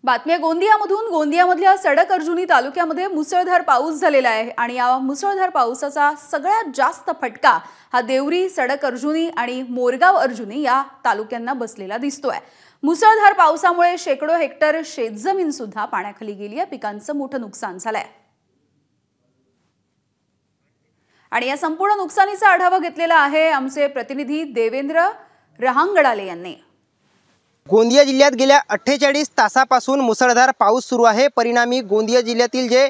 बातम्या गोंदियामधून। गोंदियामधल्या सडक अर्जुनी तालुक्यामध्ये मुसळधार पाऊस झालेला आहे आणि या मुसळधार पावसाचा सगळ्यात जास्त फटका हा देवरी, सडक अर्जुनी आणि मोरगाव अर्जुनी या तालुक्यांना बसलेला दिसतोय। मुसळधार पावसामुळे शेकडो हेक्टर शेतजमीन सुद्धा पाण्याखाली गेली आहे। पिकांचं मोठं नुकसान झालंय आणि या संपूर्ण नुकसानीचा आढावा घेतलेला आहे आमचे प्रतिनिधी देवेंद्र रहांगडाले यांनी। गोंदिया जिल्ह्यात गेल्या 48 तासापासून मुसळधार पाऊस सुरू आहे। परिणामी गोंदिया जिल्ह्यातील जे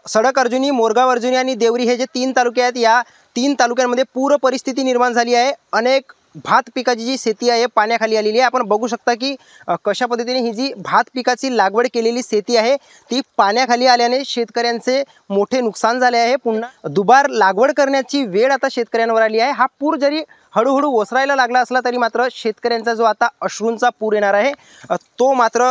सडक अर्जुनी, मोरगाव अर्जुनी आणि देवरी हे जे 3 तालुके आहेत, या 3 तालुक्यांमध्ये पूर परिस्थिती निर्माण झाली आहे। अनेक भात पिकाची जी शेती आहे पाण्याखाली आलेली आहे। आपण बघू शकता की कशा पद्धतीने ही जी भात पिकाची लागवड केलेली शेती आहे ती पाण्याखाली आल्याने शेतकऱ्यांचे मोठे नुकसान झाले आहे। पुन्हा दुबार लागवड करण्याची वेळ आता शेतकऱ्यांवर आली आहे। हा पूर जरी हळूहळू ओसरायला लागला असला तरी मात्र शेतकऱ्यांचा जो आता अश्रूंचा पूर येणार आहे तो मात्र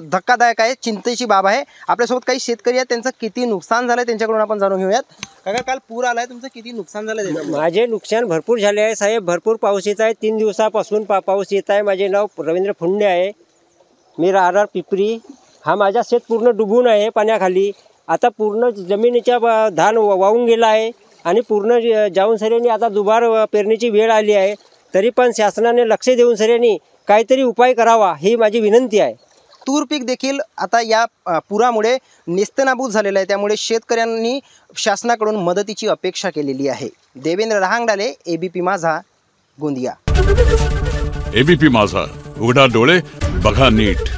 धक्कादायक आहे, चिंतेची बाब आहे। आपल्यासोबत काही शेतकरी आहेत, त्यांचं किती नुकसान झालं त्यांच्याकडून आपण जाणून घेऊयात। काका, काल पूर आलाय, तुमचं किती नुकसान झालं? माझे नुकसान भरपूर झाले आहे साहेब। भरपूर पाऊस येत आहे, 3 दिवसापासून पाऊस येत आहे। माझे नाव रवींद्र फुंडे आहे, मी राहणार पिपरी। हा माझा शेत पूर्ण डुबून आहे पाण्याखाली। आता पूर्ण जमिनीच्या धान वाहून गेला आहे आणि पूर्ण जाऊन सऱ्यांनी आता दुबार पेरणीची वेळ आली आहे। तरी पण शासनाने लक्ष देऊन सऱ्यांनी काहीतरी उपाय करावा ही माझी विनंती आहे। तूर पीक देखील आता या पुरामुळे नेस्तनाबूत झालेलं आहे, त्यामुळे शेतकऱ्यांनी शासनाकडून मदतीची अपेक्षा केलेली आहे। देवेंद्र रहांगडाले, एबीपी माझा, गोंदिया। एबीपी माझा, उघडा डोळे बघा नीट।